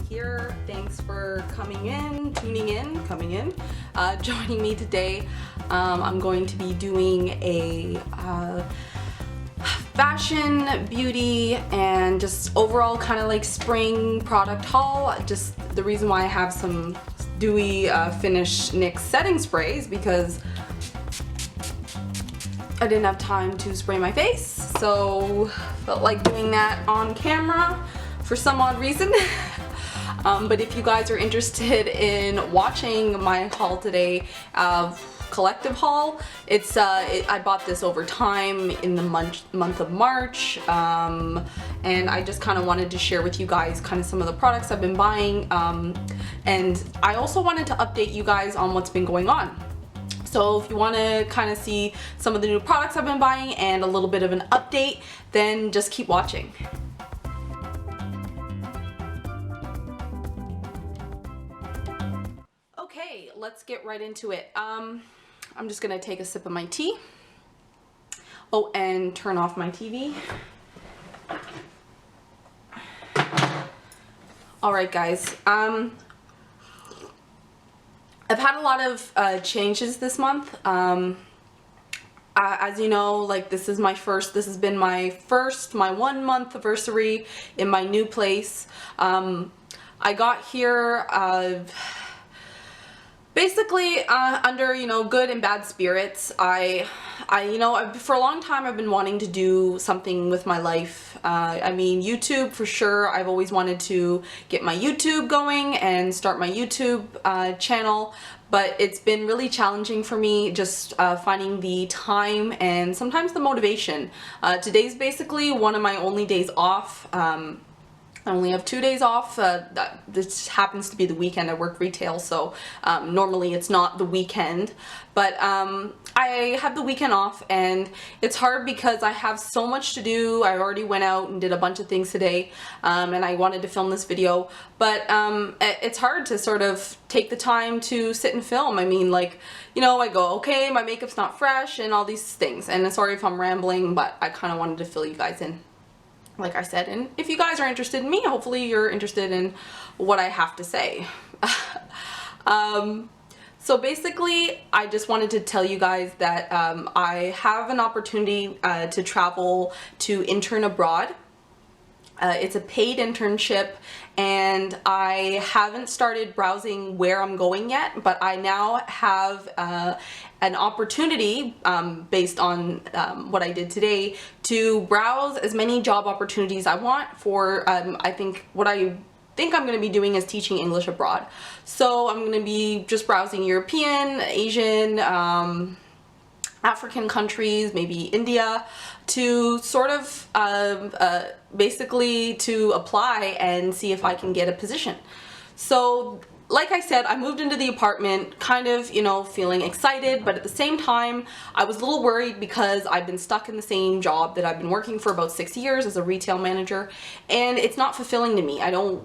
here. Thanks for coming in, joining me today. I'm going to be doing a fashion, beauty, and just overall kind of like spring product haul. Just the reason why I have some dewy finish NYX setting sprays because I didn't have time to spray my face, so felt like doing that on camera for some odd reason. But if you guys are interested in watching my haul today, collective haul, I bought this over time in the month of March, and I just kind of wanted to share with you guys kind of some of the products I've been buying, and I also wanted to update you guys on what's been going on. So if you want to kind of see some of the new products I've been buying and a little bit of an update, then just keep watching. Okay, let's get right into it. I'm just gonna take a sip of my tea. Oh, and turn off my TV. All right, guys. I've had a lot of changes this month. As you know, like this has been my 1 month anniversary in my new place. I got here basically under, good and bad spirits. For a long time I've been wanting to do something with my life. I mean, YouTube for sure. I've always wanted to get my YouTube going and start my YouTube channel, but it's been really challenging for me just finding the time and sometimes the motivation. Today's basically one of my only days off. I only have 2 days off. This happens to be the weekend. I work retail, so normally it's not the weekend. But I have the weekend off, and it's hard because I have so much to do. I already went out and did a bunch of things today, and I wanted to film this video. But it's hard to sort of take the time to sit and film. I mean, like, I go, okay, my makeup's not fresh and all these things. And sorry if I'm rambling, but I kind of wanted to fill you guys in, like I said. And if you guys are interested in me, hopefully you're interested in what I have to say. So basically, I just wanted to tell you guys that I have an opportunity to travel to intern abroad. It's a paid internship, and I haven't started browsing where I'm going yet, but I now have an opportunity based on what I did today to browse as many job opportunities I want for I think I'm going to be doing is teaching English abroad. So I'm going to be just browsing European, Asian, African countries, maybe India, to sort of basically to apply and see if I can get a position. So like I said, I moved into the apartment kind of, feeling excited, but at the same time, I was a little worried because I've been stuck in the same job that I've been working for about 6 years as a retail manager, and it's not fulfilling to me. I don't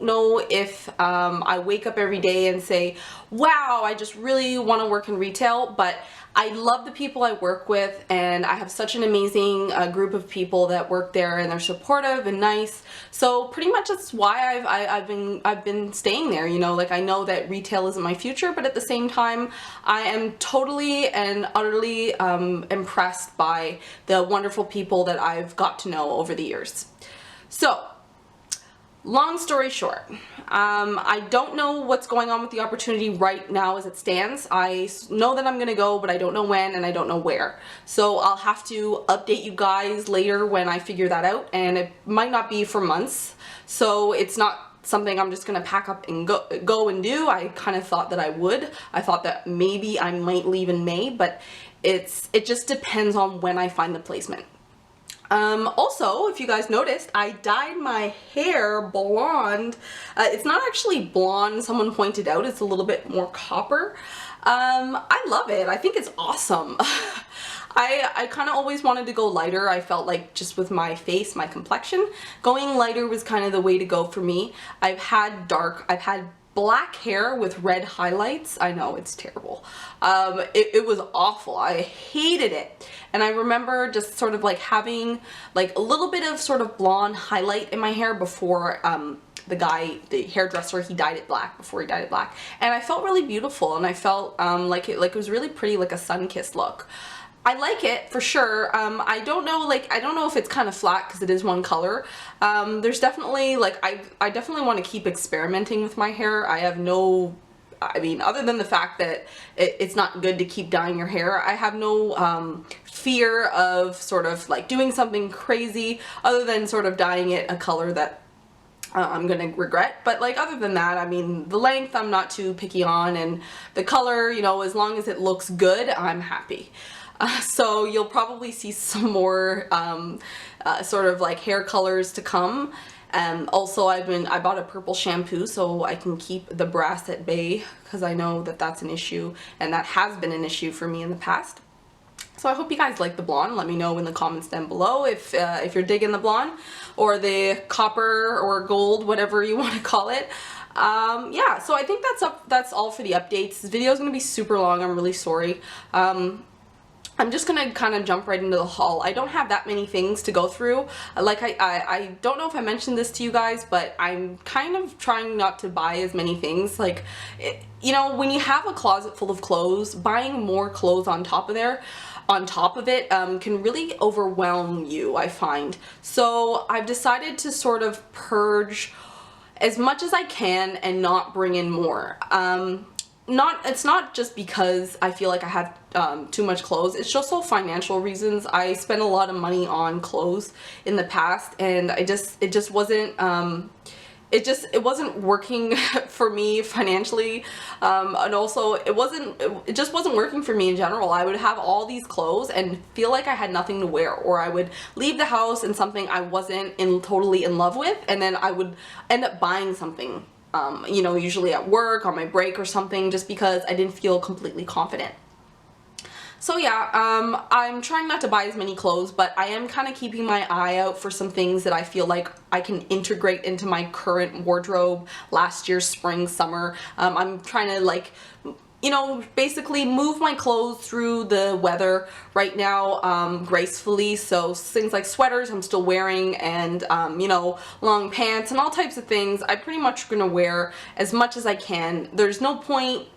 know if I wake up every day and say, wow, I just really want to work in retail, but I love the people I work with, and I have such an amazing group of people that work there, and they're supportive and nice. So pretty much that's why I've been staying there. Like, I know that retail isn't my future, but at the same time, I am totally and utterly impressed by the wonderful people that I've got to know over the years. So, long story short, I don't know what's going on with the opportunity right now as it stands. I know that I'm going to go, but I don't know when and I don't know where. So I'll have to update you guys later when I figure that out, and it might not be for months. So it's not something I'm just going to pack up and go and do. I kind of thought that I would. I thought that maybe I might leave in May, but it just depends on when I find the placement. Also, if you guys noticed, I dyed my hair blonde. It's not actually blonde, someone pointed out. It's a little bit more copper. I love it. I think it's awesome. I kind of always wanted to go lighter. I felt like just with my face, my complexion, going lighter was kind of the way to go for me. I've had black hair with red highlights. I know, it's terrible. It was awful. I hated it. And I remember just sort of like having like a little bit of sort of blonde highlight in my hair before the guy, the hairdresser, he dyed it black before he dyed it black, and I felt really beautiful, and I felt like it was really pretty, like a sun-kissed look. I like it for sure. I don't know if it's kind of flat because it is one color. There's definitely, like, I definitely want to keep experimenting with my hair. I have no, I mean, other than the fact that it's not good to keep dyeing your hair, I have no fear of sort of like doing something crazy other than sort of dyeing it a color that I'm gonna regret. But like, other than that, I mean, the length I'm not too picky on, and the color, you know, as long as it looks good, I'm happy. So you'll probably see some more sort of like hair colors to come. Also, I bought a purple shampoo so I can keep the brass at bay, because I know that that's an issue, and that has been an issue for me in the past. So I hope you guys like the blonde. Let me know in the comments down below if you're digging the blonde or the copper or gold, whatever you want to call it. Yeah, so I think that's all for the updates. This video is going to be super long. I'm really sorry. I'm just gonna kind of jump right into the haul. I don't have that many things to go through. Like I don't know if I mentioned this to you guys, but I'm kind of trying not to buy as many things. Like, you know, when you have a closet full of clothes, buying more clothes on top of it can really overwhelm you, I find. So I've decided to sort of purge as much as I can and not bring in more. It's not just because I feel like I have too much clothes. It's just so financial reasons. I spent a lot of money on clothes in the past, and it just wasn't working for me financially, and also it just wasn't working for me in general. I would have all these clothes and feel like I had nothing to wear, or I would leave the house in something I wasn't totally in love with, and then I would end up buying something, you know, usually at work, on my break or something, just because I didn't feel completely confident. So yeah, I'm trying not to buy as many clothes, but I am kind of keeping my eye out for some things that I feel like I can integrate into my current wardrobe, last year's spring, summer. I'm trying to, like, you know, basically move my clothes through the weather right now gracefully. So things like sweaters I'm still wearing, and you know, long pants and all types of things I'm pretty much gonna wear as much as I can. There's no point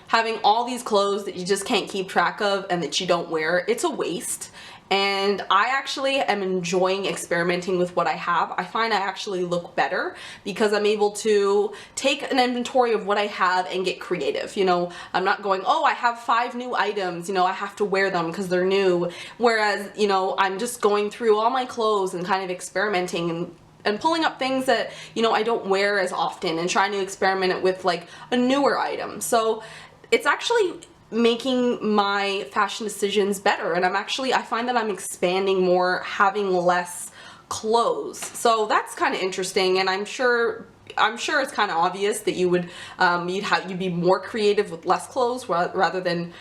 having all these clothes that you just can't keep track of and that you don't wear. It's a waste. And I actually am enjoying experimenting with what I have. I find I actually look better because I'm able to take an inventory of what I have and get creative. You know, I'm not going, oh, I have 5 new items, you know, I have to wear them because they're new. Whereas, you know, I'm just going through all my clothes and kind of experimenting and pulling up things that, you know, I don't wear as often and trying to experiment it with like a newer item. So it's actually making my fashion decisions better, and I find that I'm expanding more, having less clothes. So that's kind of interesting, and I'm sure it's kind of obvious that you would you'd be more creative with less clothes rather than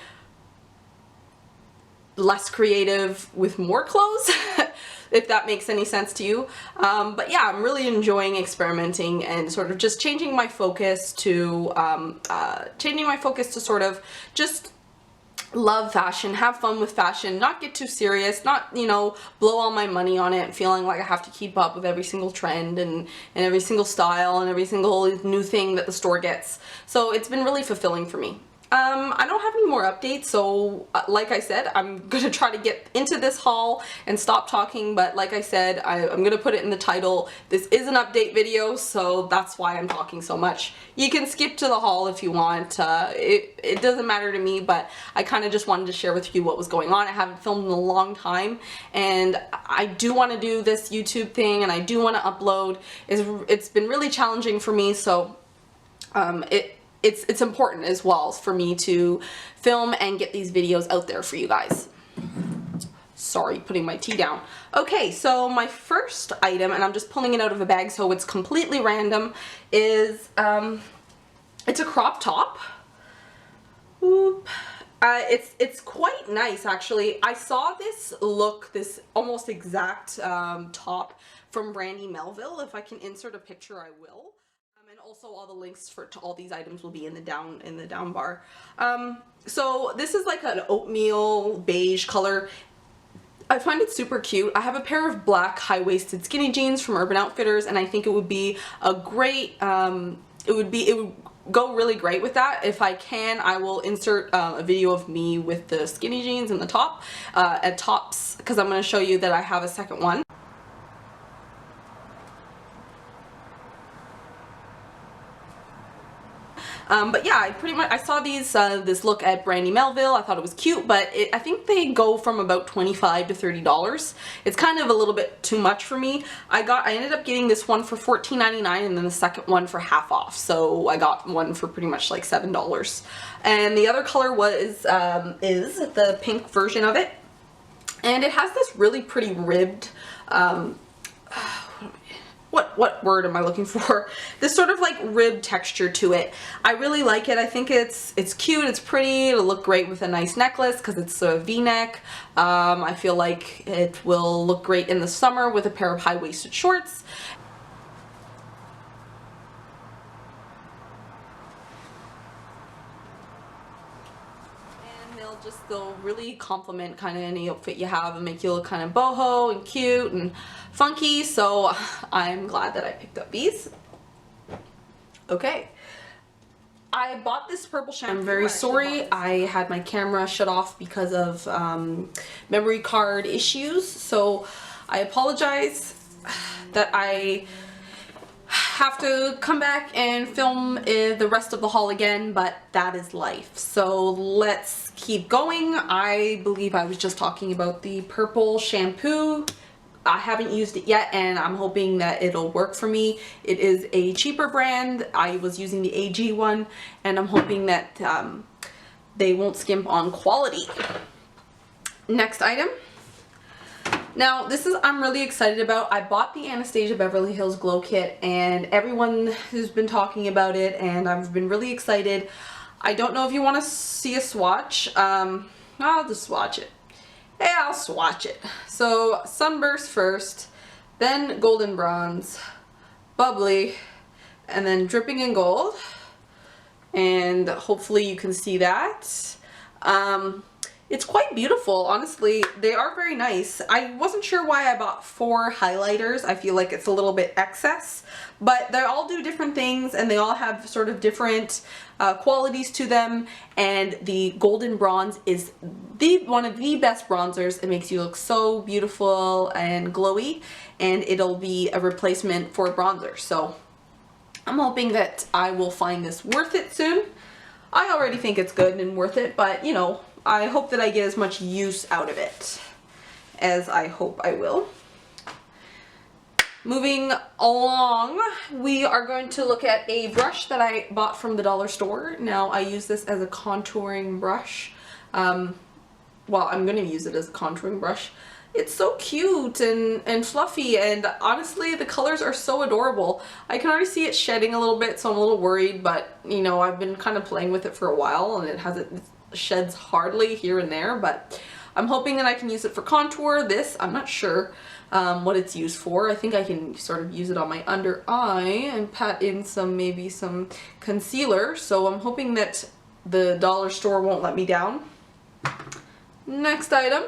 less creative with more clothes. If that makes any sense to you. But yeah, I'm really enjoying experimenting and sort of just changing my focus to sort of just love fashion, have fun with fashion, not get too serious, not, you know, blow all my money on it, feeling like I have to keep up with every single trend and every single style and every single new thing that the store gets. So it's been really fulfilling for me. I don't have any more updates, so like I said, I'm gonna try to get into this haul and stop talking, but like I said, I'm gonna put it in the title. This is an update video, so that's why I'm talking so much. You can skip to the haul if you want. It doesn't matter to me, but I kind of just wanted to share with you what was going on. I haven't filmed in a long time, and I do want to do this YouTube thing, and I do want to upload. It's been really challenging for me, so it's important as well for me to film and get these videos out there for you guys. Sorry, putting my tea down. Okay, so my first item, and I'm just pulling it out of a bag so it's completely random, is it's a crop top. Oop. It's quite nice, actually. I saw this almost exact top from Brandy Melville. If I can insert a picture, I will. And also all the links to all these items will be in the down bar. So this is like an oatmeal beige color. I find it super cute. I have a pair of black high-waisted skinny jeans from Urban Outfitters, and I think it would be a great, it would go really great with that. If I can, I will insert a video of me with the skinny jeans and the top, at tops, because I'm going to show you that I have a second one. But yeah, I saw these this look at Brandy Melville. I thought it was cute, but I think they go from about $25 to $30. It's kind of a little bit too much for me. I ended up getting this one for $14.99 and then the second one for half off. So I got one for pretty much like $7. And the other color is the pink version of it. And it has this really pretty ribbed, what word am I looking for? This sort of like rib texture to it. I really like it. I think it's cute, it's pretty, it'll look great with a nice necklace because it's a v-neck. I feel like it will look great in the summer with a pair of high-waisted shorts. They'll really complement kind of any outfit you have and make you look kind of boho and cute and funky, so I'm glad that I picked up these. Okay. I bought this purple shampoo. I'm very sorry. I had my camera shut off because of memory card issues, so I apologize that I have to come back and film the rest of the haul again, but that is life. So let's keep going. I believe I was just talking about the purple shampoo. I haven't used it yet and I'm hoping that it'll work for me. It is a cheaper brand. I was using the AG one and I'm hoping that they won't skimp on quality. Next item. Now this is, I'm really excited about. I bought the Anastasia Beverly Hills Glow Kit and everyone has been talking about it and I've been really excited. I don't know if you want to see a swatch. I'll just swatch it. Hey, I'll swatch it. So Sunburst first, then Golden Bronze, Bubbly, and then Dripping in Gold. And hopefully you can see that. It's quite beautiful, honestly. They are very nice. I wasn't sure why I bought 4 highlighters. I feel like it's a little bit excess, but they all do different things and they all have sort of different qualities to them. And the Golden Bronze is one of the best bronzers. It makes you look so beautiful and glowy, and it'll be a replacement for bronzer. So I'm hoping that I will find this worth it soon. I already think it's good and worth it, but you know, I hope that I get as much use out of it as I hope I will. Moving along, we are going to look at a brush that I bought from the dollar store. Now, I use this as a contouring brush. Well, I'm going to use it as a contouring brush. It's so cute and fluffy, and honestly, the colors are so adorable. I can already see it shedding a little bit, so I'm a little worried, but, you know, I've been kind of playing with it for a while, and it sheds hardly here and there, but I'm hoping that I can use it for contour. This, I'm not sure what it's used for. I think I can sort of use it on my under eye and pat in maybe some concealer, so I'm hoping that the dollar store won't let me down. Next item.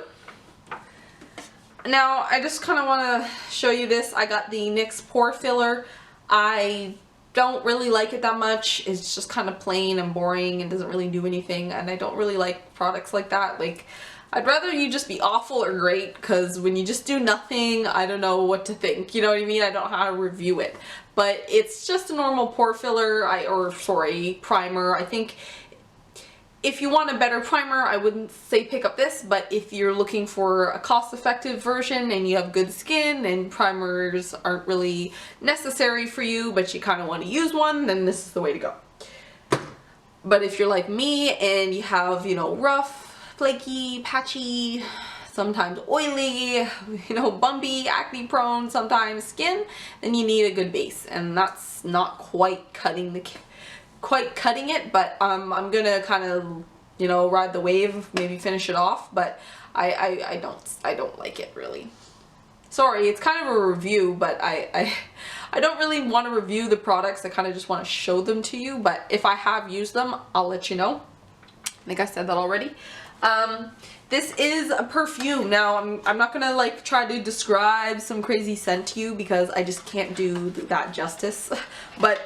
Now, I just kind of want to show you this. I got the NYX Pore Filler. I don't really like it that much. It's just kind of plain and boring and doesn't really do anything, and I don't really like products like that. Like, I'd rather you just be awful or great, because when you just do nothing, I don't know what to think. You know what I mean? I don't know how to review it. But it's just a normal pore filler, primer. I think if you want a better primer, I wouldn't say pick up this, but if you're looking for a cost-effective version and you have good skin and primers aren't really necessary for you, but you kind of want to use one, then this is the way to go. But if you're like me and you have, you know, rough, flaky, patchy, sometimes oily, you know, bumpy, acne prone sometimes skin, then you need a good base, and that's not quite cutting it, but I'm gonna kind of, you know, ride the wave, maybe finish it off, but I don't like it really. Sorry, it's kind of a review, but I don't really want to review the products. I kind of just want to show them to you, but if I have used them, I'll let you know. I think I said that already. This is a perfume. Now, I'm not gonna like try to describe some crazy scent to you because I just can't do that justice. But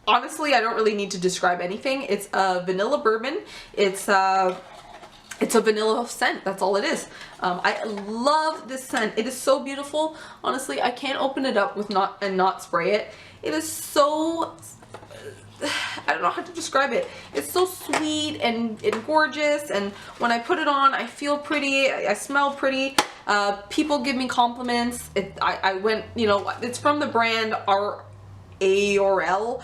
honestly, I don't really need to describe anything. It's a vanilla bourbon. It's a vanilla scent. That's all it is. I love this scent. It is so beautiful. Honestly, I can't open it up with not spray it. It is so, I don't know how to describe it. It's so sweet and gorgeous, and when I put it on, I feel pretty, I smell pretty. People give me compliments. I went, you know, it's from the brand RARL.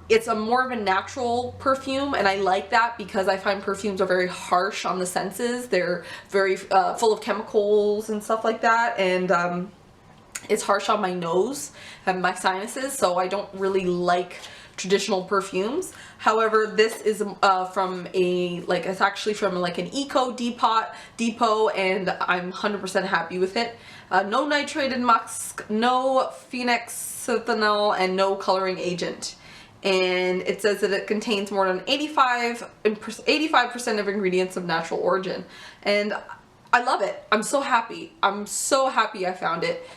It's a more of a natural perfume, and I like that because I find perfumes are very harsh on the senses. They're very full of chemicals and stuff like that, and it's harsh on my nose and my sinuses, so I don't really like traditional perfumes. However, this is from a, like, it's actually from like an eco depot, and I'm 100% happy with it. No nitrated musk, no phenexethanol, and no coloring agent. And it says that it contains more than 85% of ingredients of natural origin. And I love it. I'm so happy. I'm so happy I found it.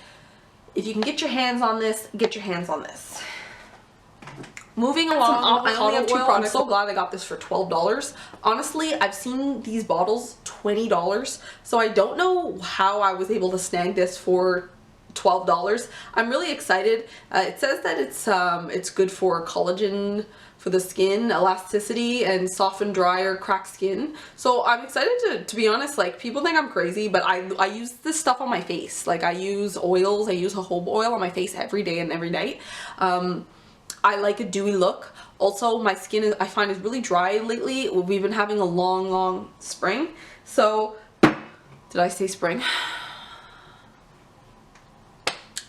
If you can get your hands on this, get your hands on this. Moving along, I only have 2 products. I'm so glad I got this for $12. Honestly, I've seen these bottles $20, so I don't know how I was able to snag this for $12. I'm really excited. It says that it's good for collagen for the skin, elasticity, and soften dry or cracked skin. So I'm excited to be honest. Like, people think I'm crazy, but I use this stuff on my face. Like, I use oils. I use jojoba oil on my face every day and every night. I like a dewy look. Also, my skin I find is really dry lately. We've been having a long spring. So, did I say spring?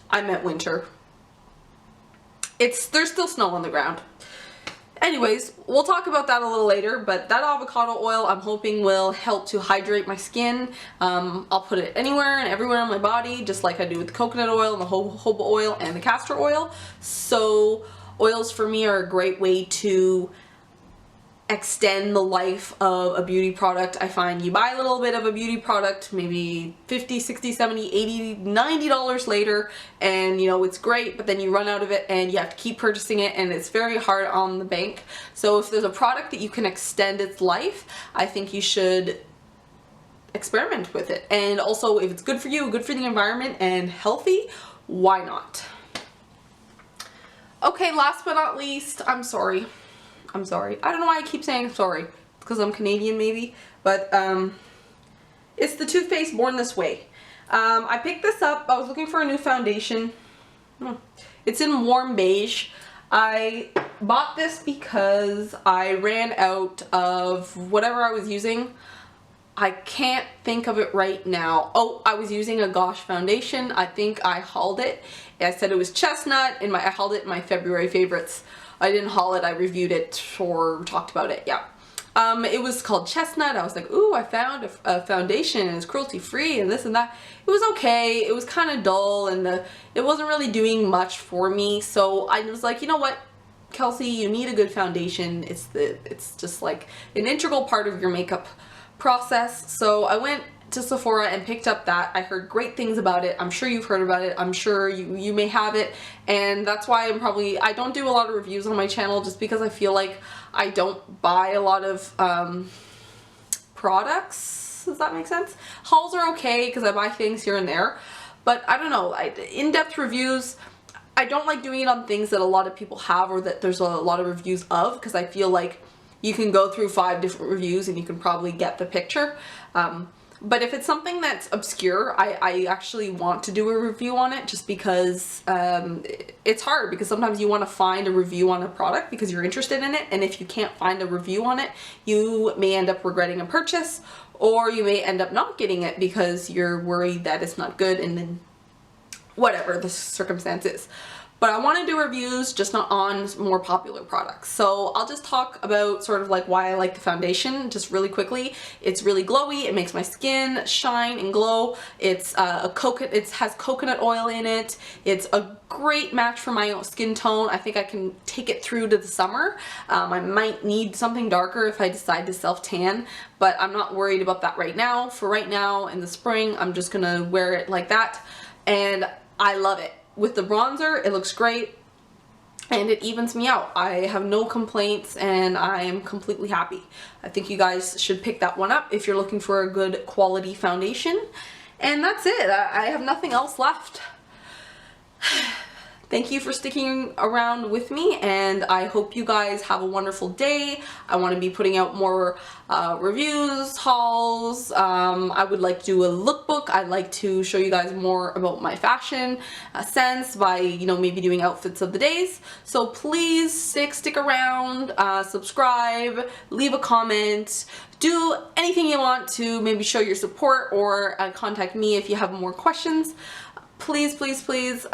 I meant winter. There's still snow on the ground. Anyways, we'll talk about that a little later, but that avocado oil I'm hoping will help to hydrate my skin. I'll put it anywhere and everywhere on my body, just like I do with the coconut oil and the jojoba oil and the castor oil. So oils for me are a great way to extend the life of a beauty product. I find you buy a little bit of a beauty product, maybe $50, $60, $70, $80, $90 later, and you know, it's great, but then you run out of it and you have to keep purchasing it, and it's very hard on the bank. So if there's a product that you can extend its life, I think you should experiment with it. And also, if it's good for you, good for the environment, and healthy, why not? Okay, last but not least, I'm sorry. I don't know why I keep saying sorry. It's because I'm Canadian maybe. But it's the Too Faced Born This Way. I picked this up. I was looking for a new foundation. It's in warm beige. I bought this because I ran out of whatever I was using. I can't think of it right now. Oh, I was using a Gosh foundation. I think I hauled it. I said it was chestnut, and I hauled it in my February favorites. I didn't haul it, I reviewed it or talked about it, yeah. It was called Chestnut. I was like, ooh, I found a foundation and it's cruelty free and this and that. It was okay. It was kind of dull, and it wasn't really doing much for me. So I was like, you know what, Kelsey, you need a good foundation. It's just like an integral part of your makeup process. So I went to Sephora and picked up that. I heard great things about it. I'm sure you've heard about it. I'm sure you may have it, and that's why I don't do a lot of reviews on my channel, just because I feel like I don't buy a lot of products. Does that make sense? Hauls are okay because I buy things here and there, but I don't know, in-depth reviews, I don't like doing it on things that a lot of people have or that there's a lot of reviews of, because I feel like you can go through 5 different reviews and you can probably get the picture. But if it's something that's obscure, I actually want to do a review on it, just because it's hard, because sometimes you want to find a review on a product because you're interested in it, and if you can't find a review on it, you may end up regretting a purchase, or you may end up not getting it because you're worried that it's not good, and then whatever the circumstance is. but I want to do reviews, just not on more popular products. So I'll just talk about sort of like why I like the foundation just really quickly. It's really glowy. It makes my skin shine and glow. It's it has coconut oil in it. It's a great match for my skin tone. I think I can take it through to the summer. I might need something darker if I decide to self-tan, but I'm not worried about that right now. For right now in the spring, I'm just gonna wear it like that, and I love it. With the bronzer, it looks great and it evens me out. I have no complaints and I am completely happy. I think you guys should pick that one up if you're looking for a good quality foundation. And that's it. I have nothing else left. Thank you for sticking around with me, and I hope you guys have a wonderful day. I want to be putting out more reviews, hauls. I would like to do a lookbook. I'd like to show you guys more about my fashion sense by, you know, maybe doing outfits of the days. So please stick around, subscribe, leave a comment, do anything you want to maybe show your support, or contact me if you have more questions. Please, please, please.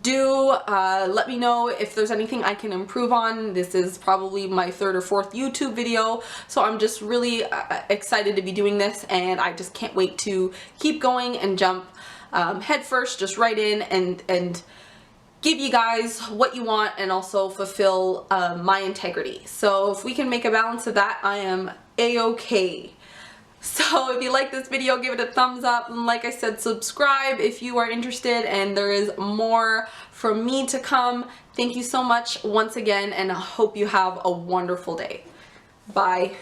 Do let me know if there's anything I can improve on. This is probably my 3rd or 4th YouTube video, so I'm just really excited to be doing this, and I just can't wait to keep going and jump head first, just right in and give you guys what you want and also fulfill my integrity. So if we can make a balance of that, I am a-okay. So if you like this video, give it a thumbs up, and like I said, subscribe if you are interested, and there is more from me to come. Thank you so much once again, and I hope you have a wonderful day. Bye.